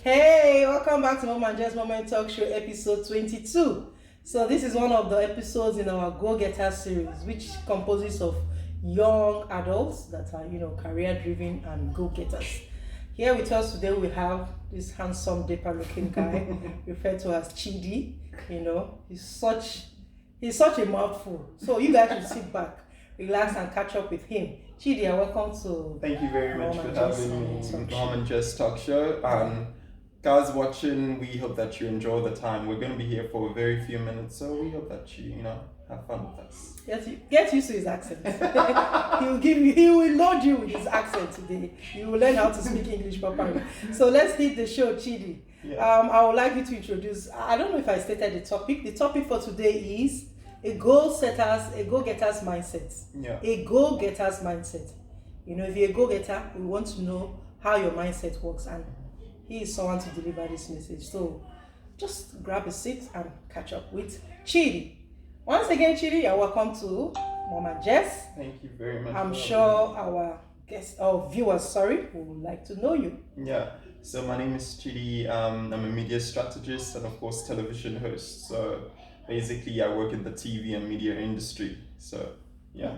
Hey, welcome back to Mom and Jess Moment Talk Show episode 22. So this is one of the episodes in our Go Getter series, which composes of young adults that are, career driven and go getters. Here with us today we have this handsome, dapper looking guy referred to as Chidi. He's such a mouthful. So you guys should sit back, relax and catch up with him. Chidi, welcome to Thank you very much for having me on Mom and Jess Talk Show. Guys watching, we hope that you enjoy the time. We're going to be here for a very few minutes, so we hope that you, have fun with us. Get used to his accent. He will load you with his accent today. You will learn how to speak English properly. So let's hit the show, Chidi. Yeah. I would like you to introduce, I don't know if I stated the topic. The topic for today is a go-getter's mindset. Yeah. A go-getter's mindset. If you're a go-getter, we want to know how your mindset works, and he is someone to deliver this message. So just grab a seat and catch up with Chidi. Once again, Chidi, you're welcome to Mom and Jess. Thank you very much. I'm sure our viewers, would like to know you. Yeah. So my name is Chidi. I'm a media strategist and of course television host. So basically I work in the TV and media industry. So yeah.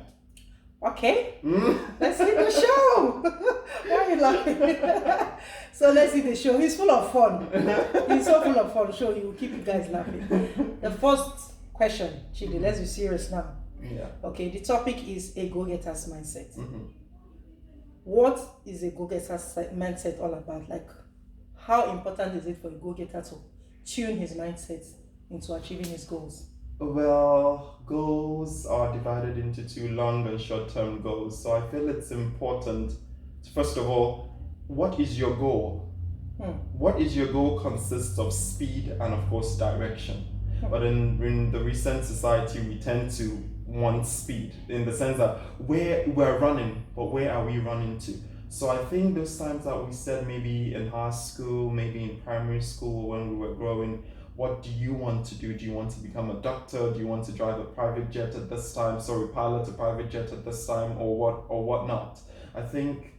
Okay. Let's hit the show. Why are you laughing? So let's hit the show. He's full of fun. He's so full of fun. So he will keep you guys laughing. The first question, Chidi, let's be serious now. Yeah. Okay, the topic is a go-getter's mindset. Mm-hmm. What is a go-getter's mindset all about? Like, how important is it for a go-getter to tune his mindset into achieving his goals? Well, goals are divided into two long and short-term goals. So I feel it's important to, first of all, what is your goal? What is your goal consists of speed and of course direction. But in the recent society, we tend to want speed in the sense that we're running, but where are we running to? So I think those times that we said maybe in high school, maybe in primary school when we were growing, what do you want to do? Do you want to become a doctor? Do you want to drive a private jet at this time? Sorry, pilot a private jet at this time, or what not? I think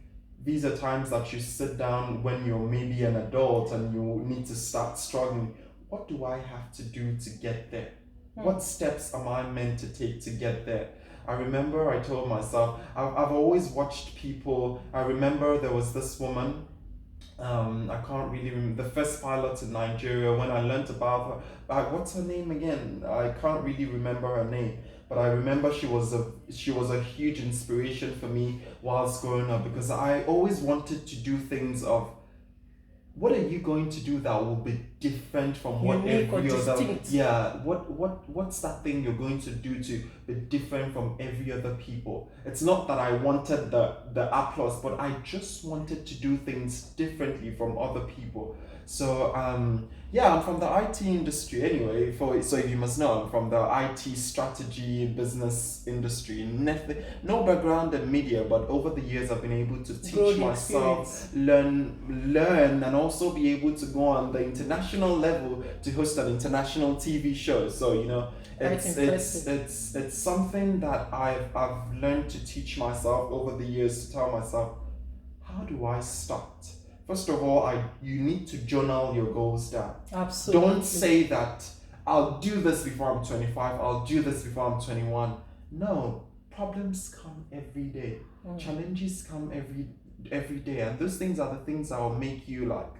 these are times that you sit down when you're maybe an adult and you need to start struggling. What do I have to do to get there? What steps am I meant to take to get there? I remember I told myself, I've always watched people. I remember there was this woman, I can't really remember, the first pilot in Nigeria, when I learned about her, what's her name again? I can't really remember her name, but I remember she was a huge inspiration for me whilst growing up, because I always wanted to do things of, what are you going to do that will be different from what every other? Yeah, what's that thing you're going to do to be different from every other people? It's not that I wanted the applause, but I just wanted to do things differently from other people. So I'm from the IT industry anyway. So if you must know, I'm from the IT strategy business industry. No background in media, but over the years I've been able to teach myself, learn, and also be able to go on the international level to host an international TV show. So it's something that I've learned to teach myself over the years, to tell myself, how do I start? First of all, you need to journal your goals down. Absolutely. Don't say that I'll do this before I'm 25, I'll do this before I'm 21. No, problems come every day. Challenges come every day, and those things are the things that will make you like,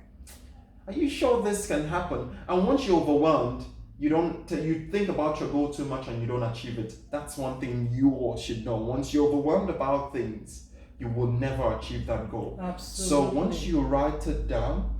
are you sure this can happen? And once you're overwhelmed, you think about your goal too much and you don't achieve it. That's one thing you all should know. Once you're overwhelmed about things, you will never achieve that goal. Absolutely. So once you write it down,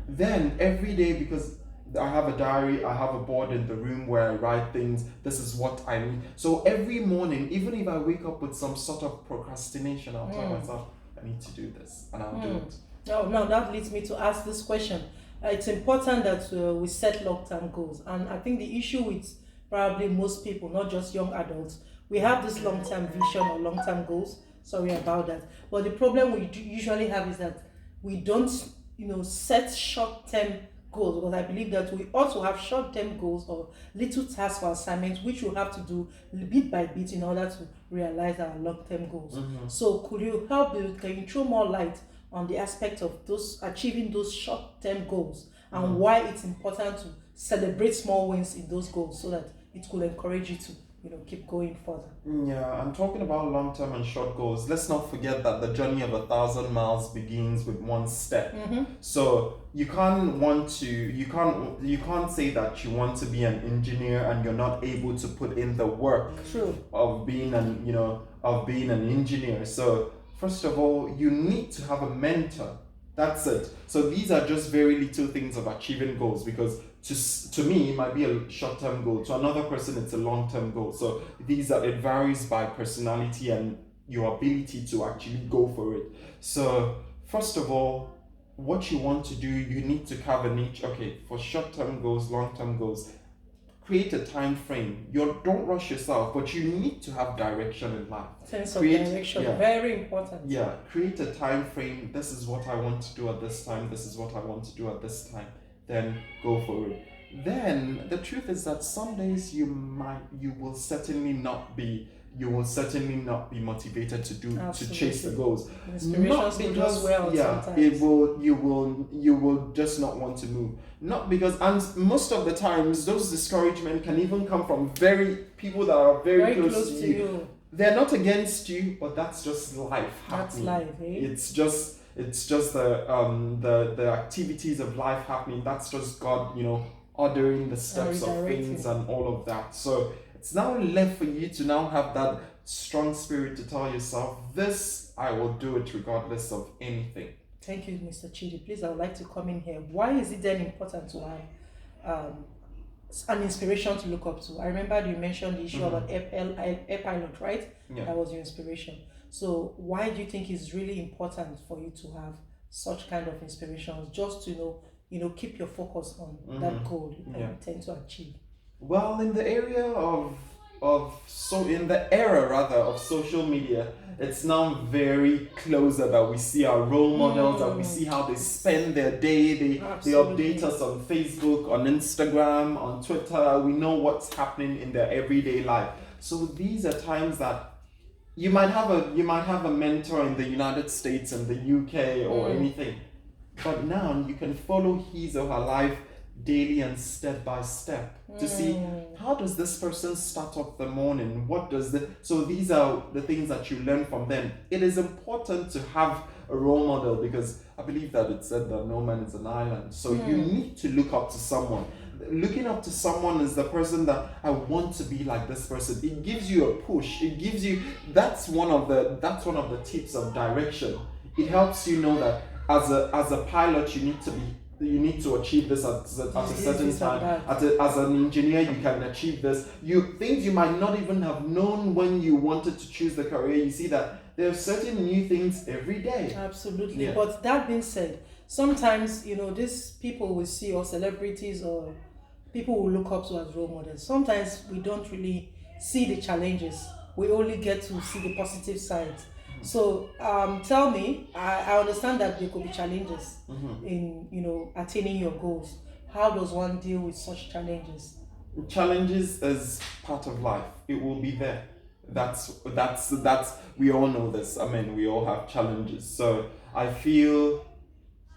then every day, because I have a diary, I have a board in the room where I write things, this is what I need. So every morning, even if I wake up with some sort of procrastination, I'll tell myself, I need to do this, and I'll do it. No, that leads me to ask this question. It's important that we set long-term goals. And I think the issue with probably most people, not just young adults, we have this long-term vision or long-term goals. Sorry about that. But the problem we usually have is that we don't, set short-term goals, because I believe that we also have short-term goals or little tasks or assignments which we have to do bit by bit in order to realize our long-term goals. So can you throw more light on the aspect of those achieving those short-term goals and why it's important to celebrate small wins in those goals so that it could encourage you to keep going further. Yeah, I'm talking about long-term and short goals. Let's not forget that the journey of 1,000 miles begins with one step. So you can't say that you want to be an engineer and you're not able to put in the work of being an engineer. So first of all, you need to have a mentor. That's it. So these are just very little things of achieving goals, because to me, it might be a short-term goal. To another person, it's a long-term goal. So it varies by personality and your ability to actually go for it. So first of all, what you want to do, you need to have a niche. Okay, for short-term goals, long-term goals, create a time frame. Don't rush yourself, but you need to have direction in life. Sense of direction, very important. Yeah, create a time frame. This is what I want to do at this time. This is what I want to do at this time. Then go for it. Then the truth is that some days you will certainly not be motivated to chase the goals. Not because you will just not want to move. Not because, and most of the times those discouragement can even come from people that are very close to you. They're not against you, but that's just life happening. That's life, eh? It's just the activities of life happening. That's just God, ordering the steps of things and all of that. So it's now left for you to now have that strong spirit to tell yourself, this, I will do it regardless of anything. Thank you, Mr. Chidi. Please, I would like to come in here. Why is it then important to have an inspiration to look up to? I remember you mentioned the issue of an air pilot, right? Yeah. That was your inspiration. So why do you think it's really important for you to have such kind of inspirations, just to keep your focus on that goal you intend to achieve? Well, in the area of social media, it's now very closer that we see our role models, that we see how they spend their day. They update us on Facebook, on Instagram, on Twitter. We know what's happening in their everyday life. So these are times that you might have a mentor in the United States and the UK or anything, but now you can follow his or her life daily and step by step to see how does this person start off the morning, so these are the things that you learn from them. It is important to have a role model, because I believe that it said that no man is an island, so you need to look up to someone. Looking up to someone is the person that I want to be like this person. It gives you a push. It gives you, that's one of the tips of direction. It helps you know that as a pilot you need to achieve this at a certain time. As an engineer, you can achieve this. Things you might not even have known when you wanted to choose the career. You see that there are certain new things every day. Absolutely. Yeah. But that being said, sometimes these people we see, or celebrities or people we look up to as role models, sometimes we don't really see the challenges. We only get to see the positive sides. So tell me, I understand that there could be challenges in attaining your goals. How does one deal with such challenges? Challenges is part of life. It will be there. That's we all know this. I mean, we all have challenges. So I feel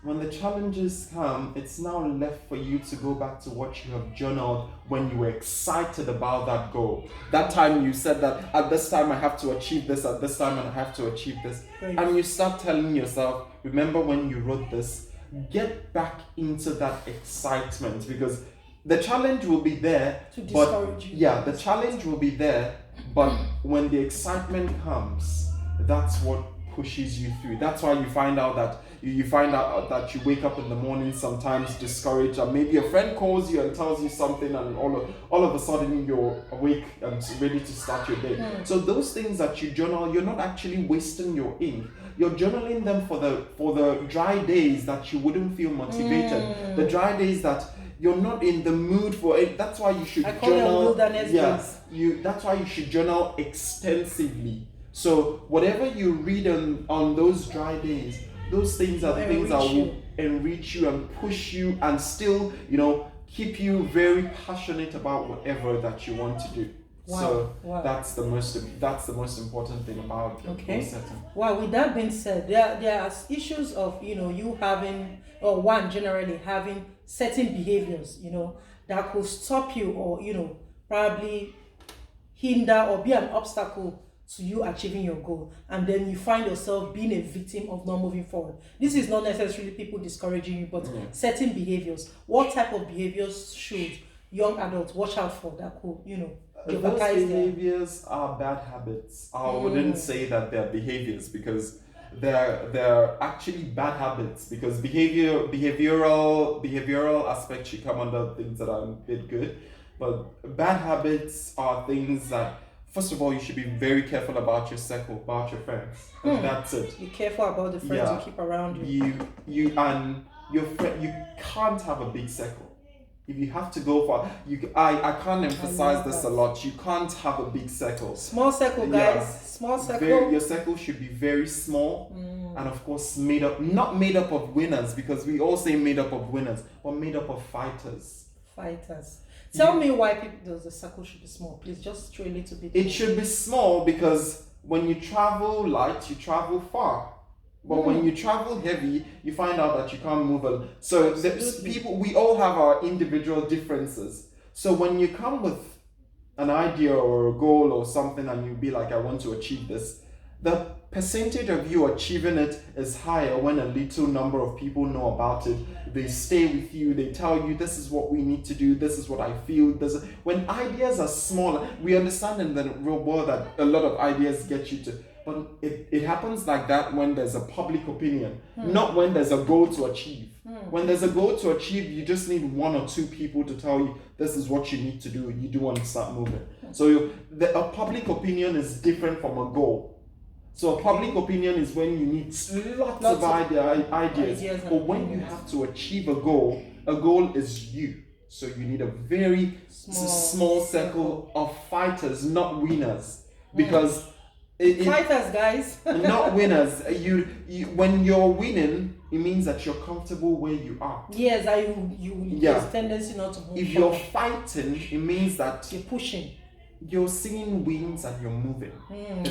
when the challenges come, it's now left for you to go back to what you have journaled when you were excited about that goal. That time you said that at this time I have to achieve this, at this time I have to achieve this. Right. And you start telling yourself, remember when you wrote this? Get back into that excitement, because the challenge will be there. To discourage you. Yeah, the challenge will be there, but when the excitement comes, that's what pushes you through. That's why you find out that you wake up in the morning sometimes discouraged, and maybe a friend calls you and tells you something, and all of a sudden you're awake and ready to start your day. So those things that you journal, you're not actually wasting your ink. You're journaling them for the dry days that you wouldn't feel motivated. The dry days that you're not in the mood for it. That's why you should journal. That's why you should journal extensively. So whatever you read on those dry days, those things are the things that will enrich you and push you and still, keep you very passionate about whatever that you want to do. So Wow. that's the most important thing about goal Okay. setting. Well, with that being said, there are issues of you having, or one generally having certain behaviors that could stop you, or probably hinder or be an obstacle to you achieving your goal, and then you find yourself being a victim of not moving forward. This is not necessarily people discouraging you, but certain behaviors. What type of behaviors should young adults watch out for that could Those jeopardize their behaviors are bad habits. I wouldn't say that they're behaviors, because they're actually bad habits, because behavioral aspects should come under things that are a bit good. But bad habits are things that, first of all, you should be very careful about your circle, about your friends. That's it. Be careful about the friends you keep around you. You and your friend. You can't have a big circle. If you have to go for I can't emphasize this a lot. You can't have a big circle. Small circle, guys. Yeah. Small circle. Your circle should be very small, and of course not made up of winners, because we all say made up of winners, but made up of fighters. Tell me why the circle should be small. Please just throw a little bit. It should be small because when you travel light, you travel far. But when you travel heavy, you find out that you can't move a lot. So we all have our individual differences. So when you come with an idea or a goal or something, and you be like, I want to achieve this, the percentage of you achieving it is higher when a little number of people know about it. They stay with you, they tell you, this is what we need to do, this is what I feel. When ideas are small, we understand in the real world that a lot of ideas get you to, but it happens like that when there's a public opinion, not when there's a goal to achieve. When there's a goal to achieve, you just need one or two people to tell you, this is what you need to do, you do want to start moving. So a public opinion is different from a goal. So a public opinion is when you need lots of ideas. But when you have to achieve a goal is you. So you need a very small circle of fighters, not winners. Because fighters, guys. not winners. You when you're winning, it means that you're comfortable where you are. Yes, there's tendency not to move. If you're fighting, it means that you're pushing. You're seeing wins and you're moving.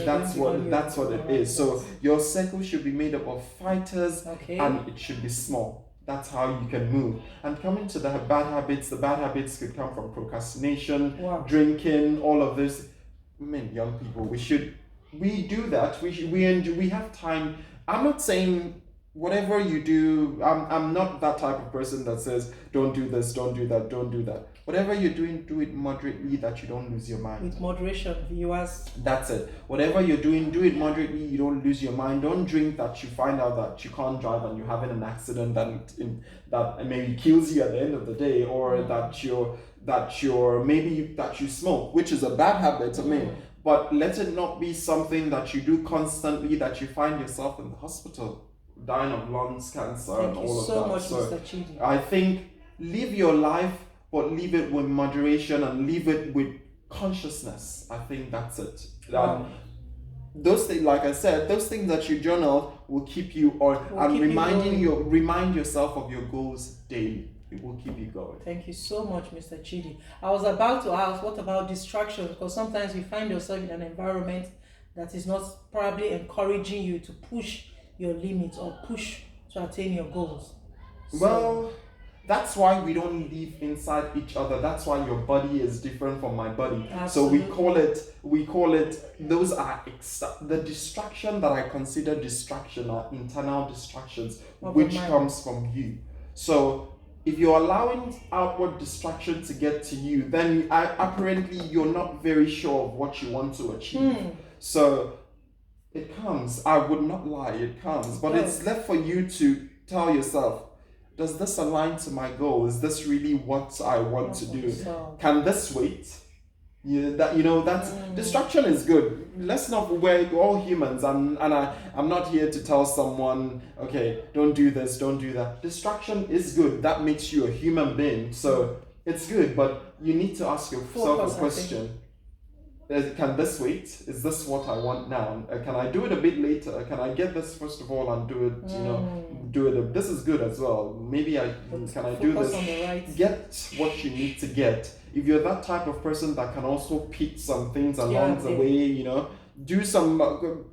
That's what it is. So your circle should be made up of fighters, and it should be small. That's how you can move. And coming to the bad habits could come from procrastination, drinking, all of this. Young people, we do that. We have time. I'm not saying whatever you do. I'm not that type of person that says don't do this, don't do that, don't do that. Whatever you're doing, do it moderately, that you don't lose your mind. With moderation, viewers. That's it. Whatever you're doing, do it moderately, you don't lose your mind. Don't drink that you find out that you can't drive and you're having an accident that maybe kills you at the end of the day, or that you smoke, which is a bad habit. But let it not be something that you do constantly, that you find yourself in the hospital dying of lungs cancer and all of that. Thank you so much, Mr. Chidi. I think live your life, but live it with moderation and live it with consciousness. I think that's it. Those things, like I said, those things that you journal will keep you remind yourself of your goals daily. It will keep you going. Thank you so much, Mr. Chidi. I was about to ask, what about distractions? Because sometimes you find yourself in an environment that is not probably encouraging you to push your limits or push to attain your goals. Well, that's why we don't live inside each other. That's why your body is different from my body. Absolutely. So we call it, those are the distraction that I consider distraction are internal distractions, which comes from you. So if you're allowing outward distraction to get to you, then apparently you're not very sure of what you want to achieve. So it comes, I would not lie, it comes, but it's left for you to tell yourself, does this align to my goal? Is this really what I want to do? Can this wait? Distraction is good. Let's not, we're all humans, and I'm not here to tell someone, okay, don't do this, don't do that. Distraction is good. That makes you a human being. So it's good, but you need to ask yourself a question. can this wait? Is this what I want now? Can I do it a bit later? Can I get this first of all and do it? Do it. This is good as well. Maybe can I do this? On the right. Get what you need to get. If you're that type of person that can also pick some things along the way, do some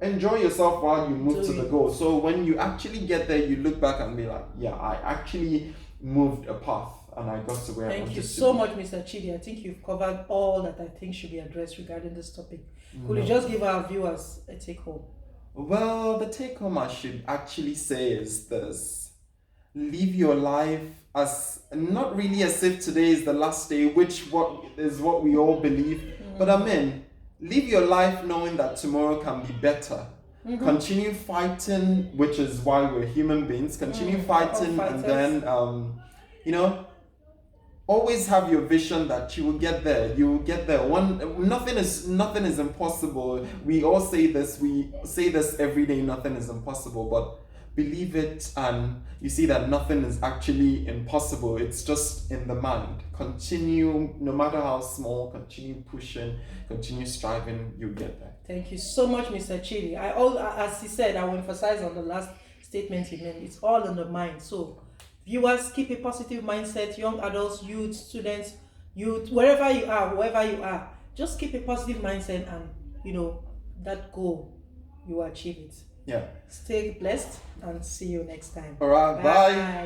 enjoy yourself while you move to the goal. So when you actually get there, you look back and be like, yeah, I actually moved a path. And I got to where I wanted to be. Thank you so much, Mr. Chidi. I think you've covered all that I think should be addressed regarding this topic. Could you just give our viewers a take home? Well, the take home I should actually say is this: live your life as not really as if today is the last day, which is what we all believe. But live your life knowing that tomorrow can be better. Continue fighting, which is why we're human beings. Continue fighting, and then always have your vision that you will get there. You will get there. Nothing is impossible. We all say this. We say this every day. Nothing is impossible, but believe it, and you see that nothing is actually impossible. It's just in the mind. Continue, no matter how small. Continue pushing. Continue striving. You'll get there. Thank you so much, Mr. Chidi. As he said, I will emphasize on the last statement he made. It's all in the mind. So, viewers, keep a positive mindset. Young adults, youth, students, wherever you are, whoever you are, just keep a positive mindset, and that goal, you will achieve it. Yeah. Stay blessed and see you next time. All right. Bye.